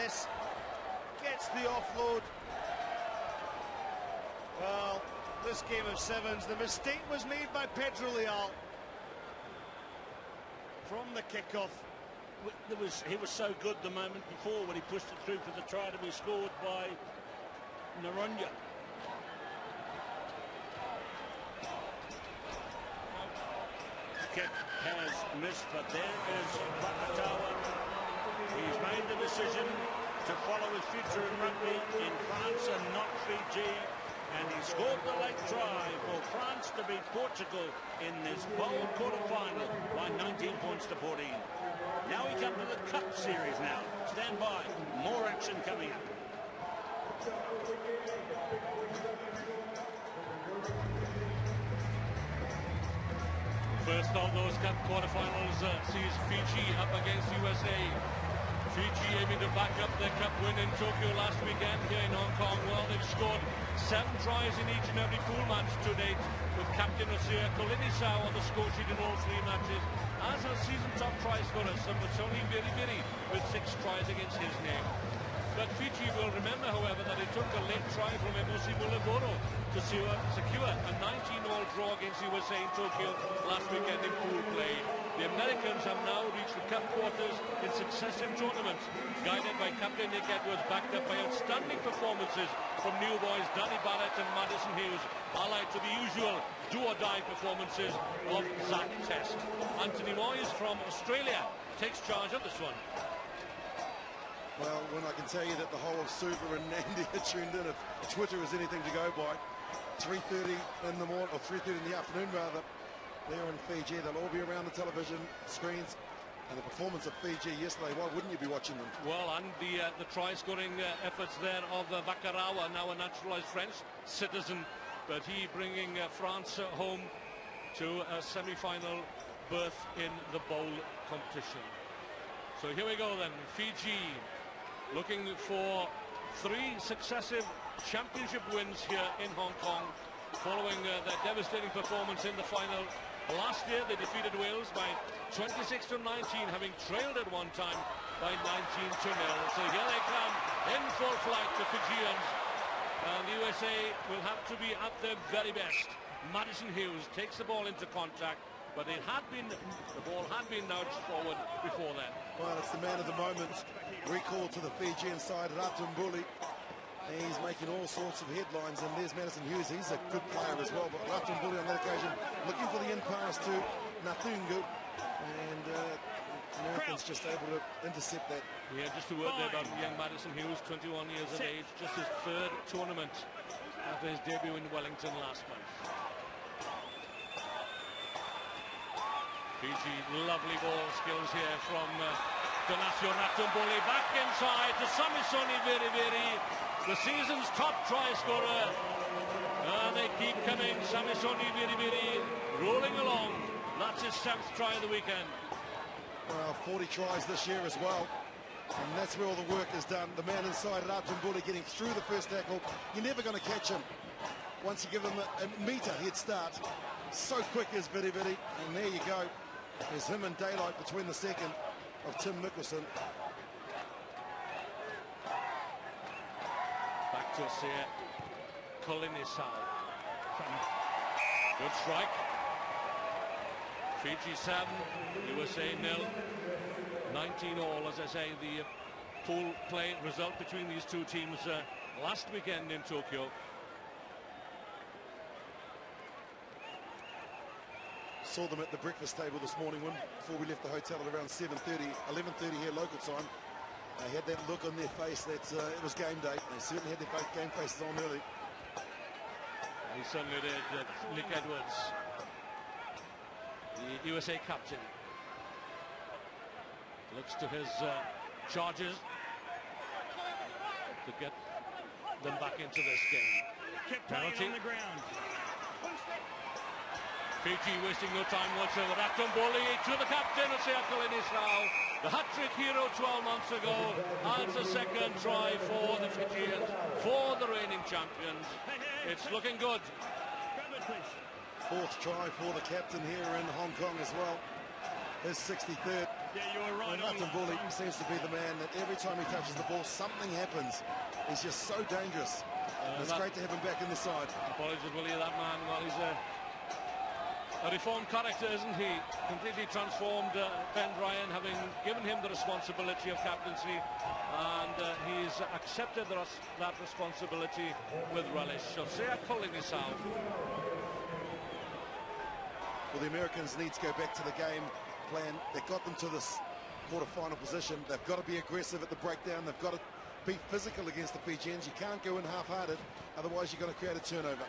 press, gets the offload. Well, this game of sevens, the mistake was made by Pedro Leal from the kickoff. He was so good the moment before when he pushed it through for the try to be scored by Narunya. Kick has missed, but there is Vakatawa. He's made the decision to follow his future in rugby in France and not Fiji, and he scored the late try for France to beat Portugal in this bold quarter-final by 19 points to 14. Now we come to the Cup Series now. Stand by, more action coming up. First of those Cup quarterfinals sees Fiji up against USA. Fiji aiming to back up their Cup win in Tokyo last weekend here in Hong Kong. Well, they've scored 7 tries in each and every pool match to date, with captain Osea Kolinisau on the score sheet in all 3 matches, as a season top try scorer, Sony Viribiri, with 6 tries against his name. But Fiji will remember, however, that it took a late try from Emosi Muleboro to secure a 19-all draw against USA in Tokyo last weekend in pool play. The Americans have now reached the Cup quarters in successive tournaments, guided by Captain Nick Edwards, backed up by outstanding performances from new boys Danny Barrett and Madison Hughes, allied to the usual do-or-die performances of Zach Test. Anthony Moyes from Australia takes charge of this one. Well, when I can tell you that the whole of Super and Nandi are tuned in, if Twitter is anything to go by, 3:30 in the morning, or 3:30 in the afternoon rather, there in Fiji, they'll all be around the television screens. And the performance of Fiji yesterday, why wouldn't you be watching them? Well, and the try-scoring efforts there of Vakarawa, now a naturalised French citizen, but he bringing France home to a semi-final berth in the bowl competition. So here we go then, Fiji looking for 3 successive championship wins here in Hong Kong, following their devastating performance in the final. Last year they defeated Wales by 26-19, having trailed at one time by 19-0. So here they come in full flight, the Fijians, and the USA will have to be at their very best. Madison Hughes takes the ball into contact, but the ball had been nudged forward before that. Well, it's the man of the moment. Recall to the Fijian side, Ratumbuli. He's making all sorts of headlines, and there's Madison Hughes. He's a good player as well, but Ratumbuli on that occasion looking for the in pass to Natungu, and Americans just able to intercept that. Yeah, just a word there about young Madison Hughes, 21 years of age, just his 3rd tournament after his debut in Wellington last month. Fiji, lovely ball skills here from Donacio Ratumbuli, back inside to Samisoni Viribiri, the season's top try scorer. And they keep coming, Samisoni Viribiri rolling along. That's his 7th try of the weekend. Well, 40 tries this year as well, and that's where all the work is done. The man inside, Ratumbuli, getting through the first tackle. You're never going to catch him once you give him a metre head start. So quick is Viribiri, and there you go. There's him and daylight between the second of Tim Mickelson. Back to Osea Kolinisau. Good strike. Fiji 7, USA 0. 19-all, as I say, the pool play result between these two teams last weekend in Tokyo. Saw them at the breakfast table this morning before we left the hotel at around 7:30, 11:30 here local time. They had that look on their face that it was game day. They certainly had their game faces on early. He certainly did. Nick Edwards, the USA captain, looks to his charges to get them back into this game. Penalty on the ground. Fiji wasting no time whatsoever. Ratumbuli to the captain, Osea Kolinisau, the hat-trick hero 12 months ago, adds a 2nd try for the Fijians, for the reigning champions. It's looking good. 4th try for the captain here in Hong Kong as well. his 63rd. Yeah, you were right. Bully seems to be the man that every time he touches the ball, something happens. He's just so dangerous. It's great to have him back in the side. Apologies, Willie, that man. Well, he's a reformed character, isn't he? Completely transformed Ben Ryan, having given him the responsibility of captaincy, and he's accepted that responsibility with relish. So, say I call him his out. Well, the Americans need to go back to the game plan that got them to this quarter-final position. They've got to be aggressive at the breakdown. They've got to be physical against the Fijians. You can't go in half-hearted, otherwise you're going to create a turnover.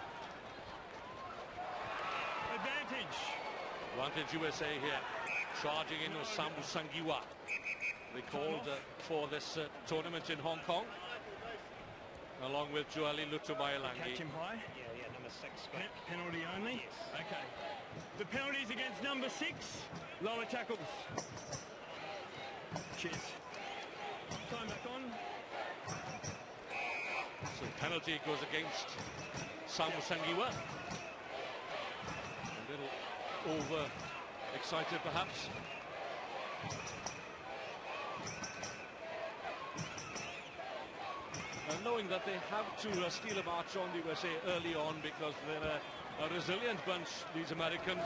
Advantage USA here. Charging in with Sambu Sangiwa. They called for this tournament in Hong Kong, along with Joeli Lutumailangi. Catch him high. Yeah, number 6. Penalty only. Yes. Okay. The penalties against number 6. Lower tackles. Cheers. Time back on. So penalty goes against Sambu Sangiwa. A little over excited perhaps. Knowing that they have to steal a march on the USA early on, because they're a resilient bunch, these Americans,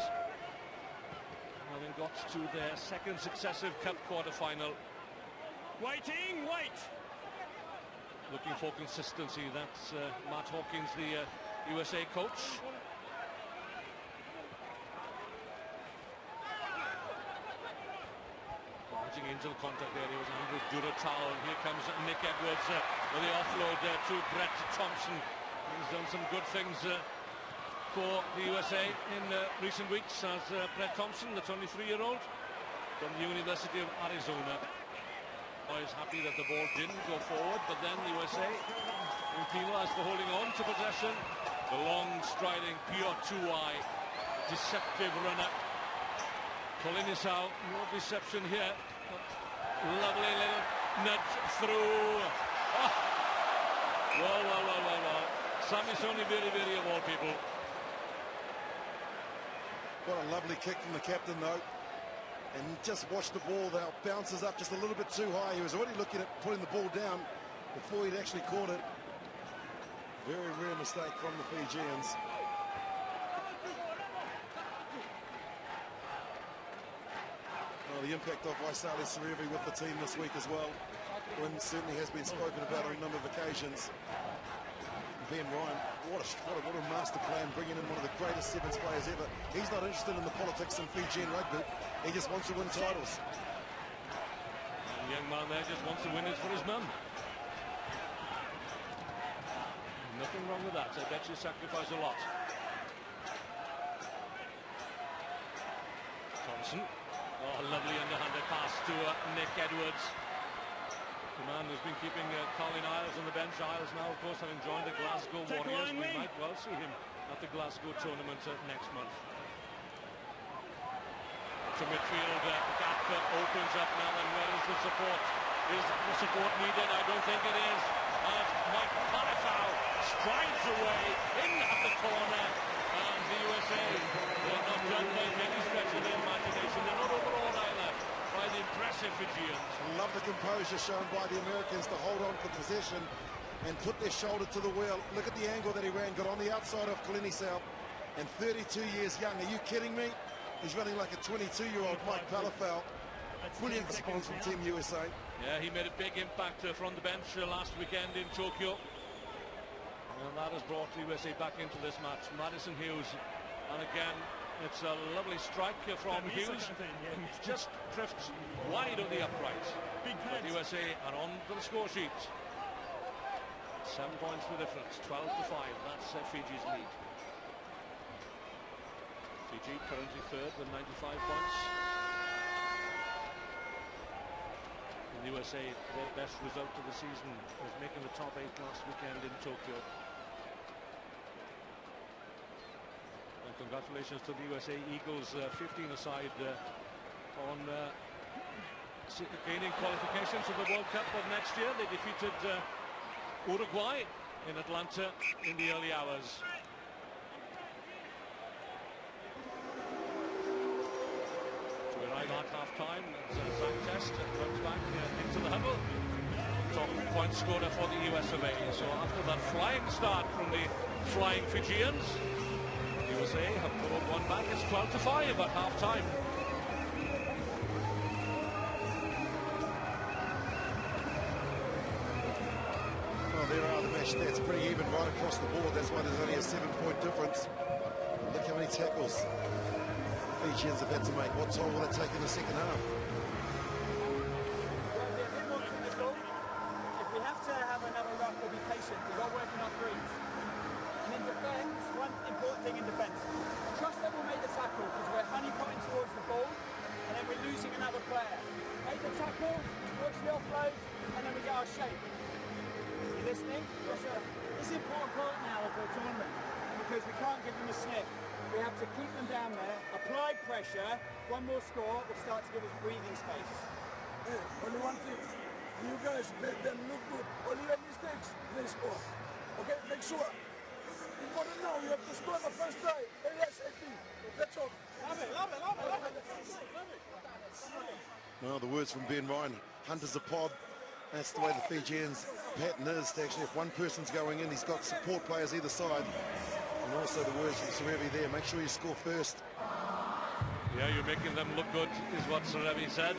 having got to their second successive Cup quarter-final. Waiting, wait! Looking for consistency. That's Matt Hawkins, the USA coach. Barging into the contact area was Andrew Duratalo, and here comes Nick Edwards with the offload to Brett Thompson. He's done some good things for the USA in recent weeks, as Brett Thompson, the 23-year-old from the University of Arizona. I was happy that the ball didn't go forward, but then the USA being penalised for holding on to possession. The long striding Pio Tuai, deceptive runner. Pulling this out, no deception here. Lovely little nudge through. Oh. Well. Sammy Sonny very of all people. What a lovely kick from the captain, though. And just watch the ball now, bounces up just a little bit too high. He was already looking at putting the ball down before he'd actually caught it. Very rare mistake from the Fijians. Well, the impact of Waisale Serevi with the team this week as well, when certainly has been spoken about on a number of occasions. Ben Ryan, what a master plan, bringing in one of the greatest sevens players ever. He's not interested in the politics in Fijian rugby. He just wants to win titles. The young man there just wants to win it for his mum. Nothing wrong with that. I bet you sacrifice a lot. Thompson. Oh, lovely underhanded pass to Nick Edwards. The man who's been keeping Colin Isles on the bench. Isles now, of course, having joined the Glasgow Warriors. We might well see him at the Glasgow tournament next month. To midfield, gap opens up now, and where is the support? Is the support needed? I don't think it is. As Mike Palafau strides away in at the corner, and the USA, they're not done by any stretch of the imagination. They're not overawed either by the impressive Fijians. Love the composure shown by the Americans to hold on to possession and put their shoulder to the wheel. Look at the angle that he ran, got on the outside of Kalini South, and 32 years young. Are you kidding me? He's running like a 22-year-old Mike Palafau. Brilliant response from Team USA. Yeah, he made a big impact from the bench last weekend in Tokyo. And that has brought the USA back into this match. Madison Hughes, and again, it's a lovely strike from Hughes. Just drifts wide on the upright. But the USA are on the score sheet. 7 points the difference, 12-5. That's Fiji's lead. Fiji currently third with 95 points. And the USA, their best result of the season was making the top 8 last weekend in Tokyo. And congratulations to the USA Eagles, 15 aside on gaining qualification to the World Cup of next year. They defeated Uruguay in Atlanta in the early hours. Right at half-time, Zach Test comes back into the huddle. Top point scorer for the US of A. So after that flying start from the flying Fijians, USA have pulled one back. It's 12-5 at half-time. Well, there are the match stats, pretty even right across the board. That's why there's only a 7-point difference. Look how many tackles the Fijians have had to make. What toll will it take in the second half? If we have to have another ruck, we'll be patient. We've got working our threes. And in defence, one important thing in defence, trust that we'll make the tackle because we're honeypotting towards the ball and then we're losing another player. Make the tackle, watch the offload, and then we get our shape. You listening? This is an important part now of the tournament because we can't give them a sniff. We have to keep them down there, apply pressure, one more score will start to give us breathing space. Hey, only one thing. You guys make them look good. Only your mistakes, they score. Okay, make sure. Important now, you have to score the first try. ASAP. That's all. Love it. Well, the words from Ben Ryan, hunters a pod. That's the way the Fijians' pattern is. Actually, if one person's going in, he's got support players either side. And also the words from Serevi there, make sure you score first. Yeah, you're making them look good, is what Serevi said.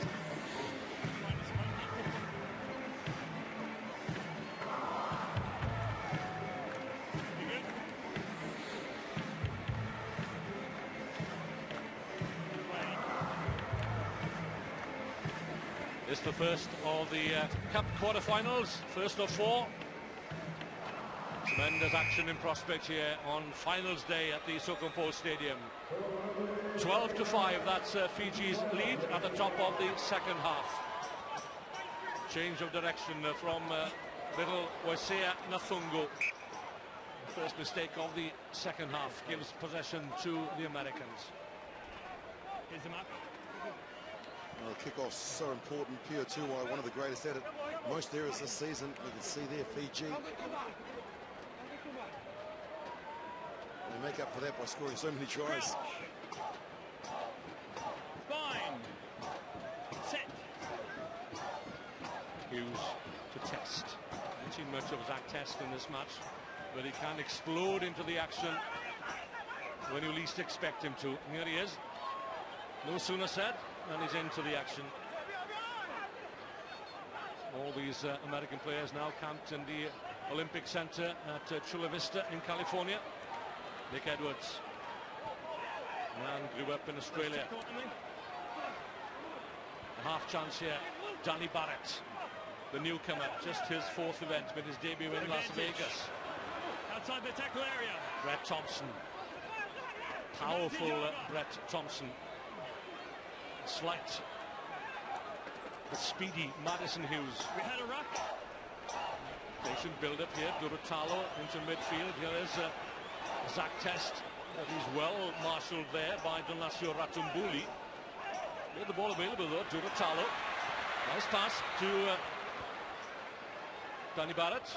It's the first of the Cup quarterfinals, first of four. Tremendous action in prospect here on finals day at the Sokompo Stadium. 12-5, that's Fiji's lead at the top of the second half. Change of direction from little Waisea Nathungo. First mistake of the second half gives possession to the Americans. Here's him up. Well, the kickoff's so important. Pio Tuwai, one of the greatest at it. Most areas this season. You can see there, Fiji. They make up for that by scoring so many tries. Fine. Set. Hughes to Test. Not seen much of Zach Test in this match, but he can explode into the action when you least expect him to. Here he is. No sooner said than he's into the action. All these American players now camped in the Olympic Center at Chula Vista in California. Nick Edwards, man grew up in Australia. A half chance here. Danny Barrett, the newcomer, just his fourth event, with his debut in Las Vegas. Outside the tackle area. Brett Thompson, powerful Brett Thompson. Slight but speedy Madison Hughes. We had a ruck. Patient build-up here. Durutalo into midfield. Here is Zach Test. He's well marshalled there by Donasio Ratumbuli. He had the ball available though. Durutalo. Nice pass to Danny Barrett.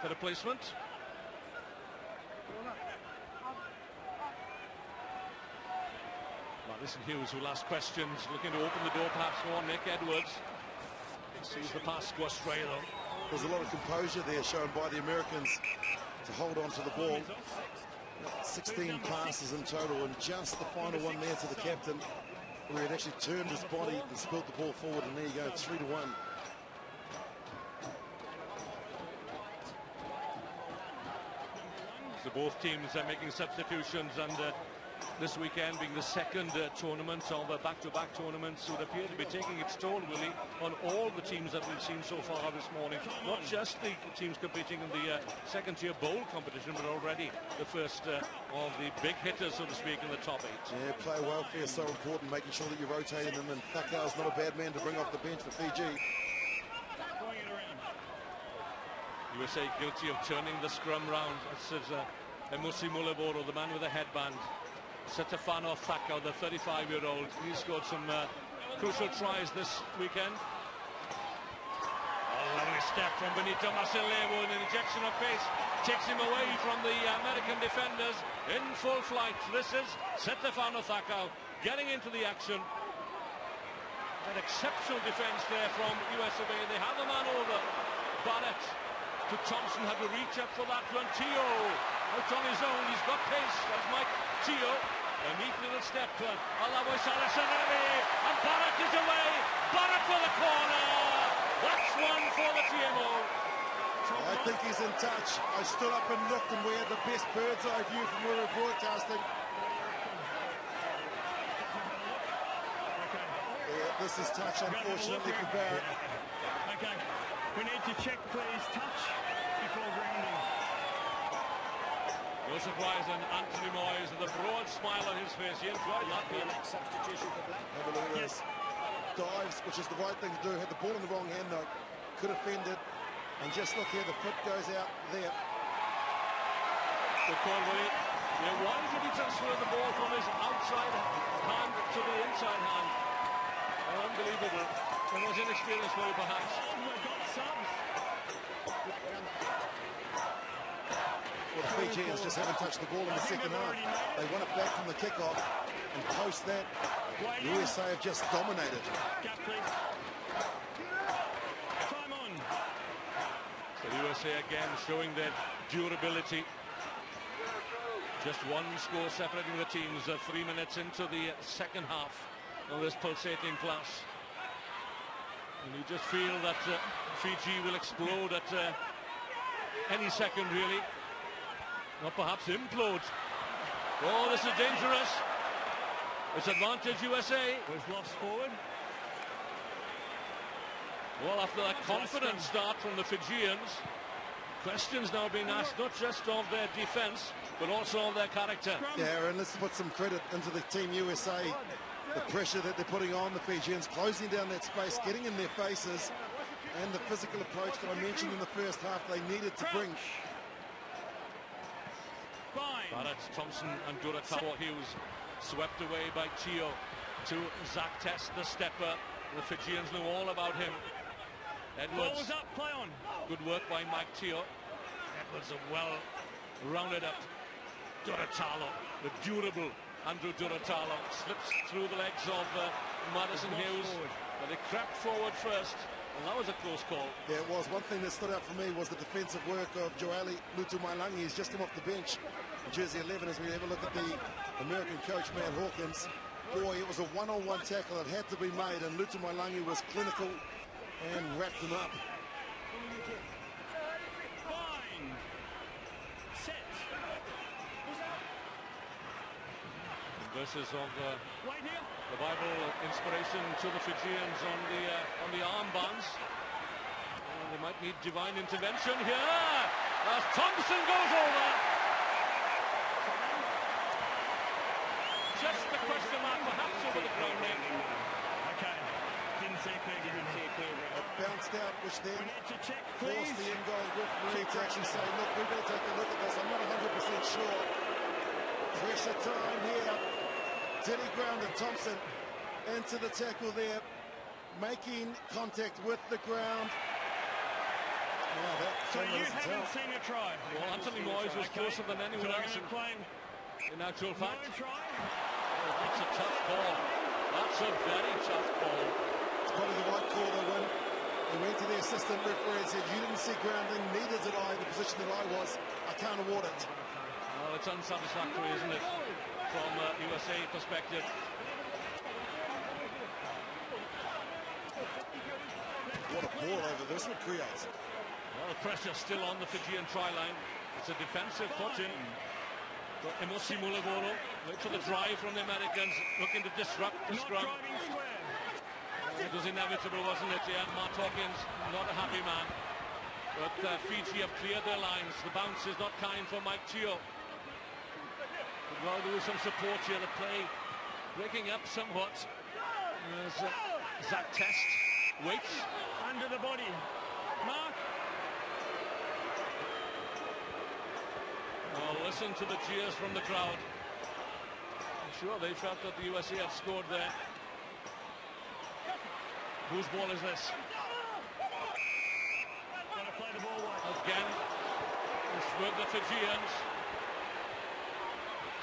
For a placement. Madison Hughes, who asked questions, looking to open the door perhaps for Nick Edwards. Sees the pass go astray though. There's a lot of composure there shown by the Americans to hold on to the ball. 16 passes in total, and just the final one there to the captain, where he actually turned his body and spilt the ball forward, and there you go, 3-1. So both teams are making substitutions, and this weekend being the second tournament of back-to-back tournaments would appear to be taking its toll, Willie, on all the teams that we've seen so far this morning. Not just the teams competing in the second-tier bowl competition, but already the first of the big hitters, so to speak, in the top eight. Yeah, player welfare is so important, making sure that you're rotating them, and Thakau's not a bad man to bring off the bench for Fiji. USA guilty of turning the scrum round. This is Emusi Muleboro, the man with the headband. Stefano Thakau, the 35-year-old. He scored some crucial tries this weekend. A lovely step from Benito Masilevo, and an injection of pace takes him away from the American defenders in full flight. This is Stefano Thakau, getting into the action. An exceptional defence there from USA. They have a man over. Barrett to Thompson, had to reach up for that one. Tio out on his own. He's got pace. That's Mike Tio. A neat little step. Alawai Saraceni. And Barrett is away. Barrett for the corner. That's one for the TMO. I think he's in touch. I stood up and looked, and we had the best bird's eye view from where we're broadcasting. Yeah, this is touch, unfortunately, for Barrett. Okay, we need to check, please, touch before grounding. No surprise, and Anthony Moyes with a broad smile on his face. He enjoyed that. Substitution for Black. Have a look at this. Dives, which is the right thing to do. Had the ball in the wrong hand, though. Could have fended. And just look here, the foot goes out there. Good call, Willie. Yeah, why did he transfer the ball from his outside hand to the inside hand? Unbelievable. It was inexperienced, Willie, perhaps. We've got subs. Well, the Fijians just haven't touched the ball in the second half. They won it back from the kickoff, and post that, USA have just dominated. Gap, please. Time on. So USA again showing their durability. Just one score separating the teams. 3 minutes into the second half of this pulsating clash. And you just feel that Fiji will explode at any second, really. Or perhaps implode. Oh, this is dangerous. It's advantage USA. Was lost forward. Well, after that confident start from the Fijians, questions now being asked not just of their defence, but also of their character. Yeah, and let's put some credit into the Team USA. The pressure that they're putting on the Fijians, closing down that space, getting in their faces, and the physical approach that I mentioned in the first half they needed to bring. Barrett, Thompson and Duratalo. Hughes swept away by Tio to Zach Test, the stepper. The Fijians knew all about him. Edwards. Ball was up, play on. Good work by Mike Tio. Edwards, a well rounded up Duratalo, the durable Andrew Duratalo, slips through the legs of Madison Hughes, but he crept forward first, and that was a close call. Yeah, it was. One thing that stood out for me was the defensive work of Joali Lutumailangi. He's just come off the bench in jersey 11 as we have a look at the American coach, Matt Hawkins. Boy, it was a one-on-one tackle that had to be made, and Lutumailangi was clinical and wrapped him up. Fine. Set. Verses of Wait here. the Bible inspiration to the Fijians on the armbands. They might need divine intervention here as Thompson goes over. Just a question mark perhaps over the grounding. Okay. Didn't see clear. It bounced out, which then We need to check, forced please. the in-goal referee to actually say, look, we've got to take a look at this. I'm not 100% sure. Pressure time here. Did he grounded Thompson into the tackle there, making contact with the ground. Now that So you doesn't haven't tell. seen a try. Well, Anthony Moyes was closer than anyone else So playing in actual no fact. try. Oh, that's a tough call. That's a very tough call. It's probably the right call they win. They went to the assistant referee and said, you didn't see grounding, neither did I, the position that I was. I can't award it. Well, it's unsatisfactory, isn't it, from USA perspective. What a ball over this would create. Well, the pressure still on the Fijian try line. It's a defensive put in. But Emosi Mulaboro, wait for the drive from the Americans, looking to disrupt the Not scrum. driving square. It was inevitable, wasn't it? Yeah, Mark Hawkins, not a happy man. But Fiji have cleared their lines. The bounce is not kind for Mike Tio. Well, there was some support here. The play breaking up somewhat. There's Zach Test waits. Under the body. Mark. Well, listen to the cheers from the crowd. I'm sure they felt that the USA had scored there. Whose ball is this? Got to play the ball wide. Again, it's with the Fijians.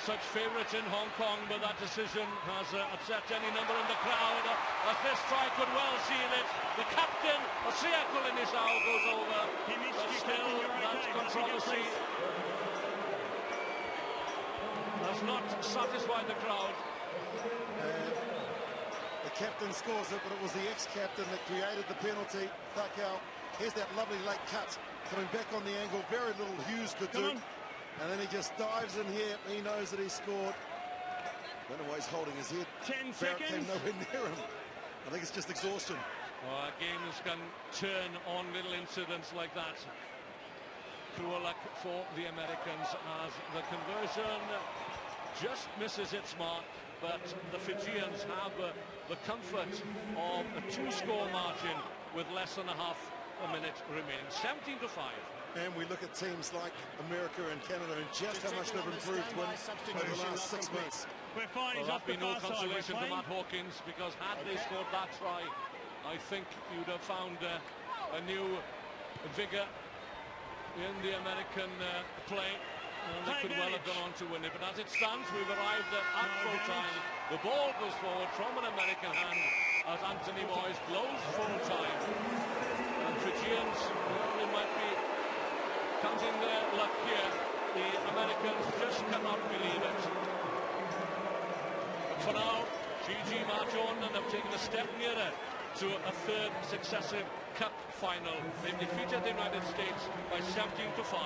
such favourites in Hong Kong, but that decision has upset any number in the crowd. As this try could well seal it. The captain, Osieko Linisau, goes over. But still, that controversy has not satisfied the crowd. The captain scores it, but it was the ex-captain that created the penalty. Thakau, here's that lovely late cut, coming back on the angle. Very little Hughes could do. And then he just dives in here. He knows that he scored. Don't know why he's holding his head. 10 Barrett seconds. came nowhere near him. I think it's just exhaustion. Well, games can turn on little incidents like that. Cruel luck for the Americans as the conversion just misses its mark. But the Fijians have the comfort of a 2-score margin with less than a half a minute remaining. 17-5. And we look at teams like America and Canada and just how much they've improved over the last 6 months. We're fine. He's Well, off that'd the be no far side. consolation We're to Matt playing. Hawkins, because had they scored that try, I think you'd have found a new vigour in the American play, and they could well have gone on to win it. But as it stands, we've arrived at full time. The ball goes forward from an American hand as Anthony Moyes blows full time. And Fijians, well, they might be counting their luck here. The Americans just cannot believe it. But for now, Fiji march on and have taken a step nearer to a third successive Cup final. They defeated the United States by 17-5.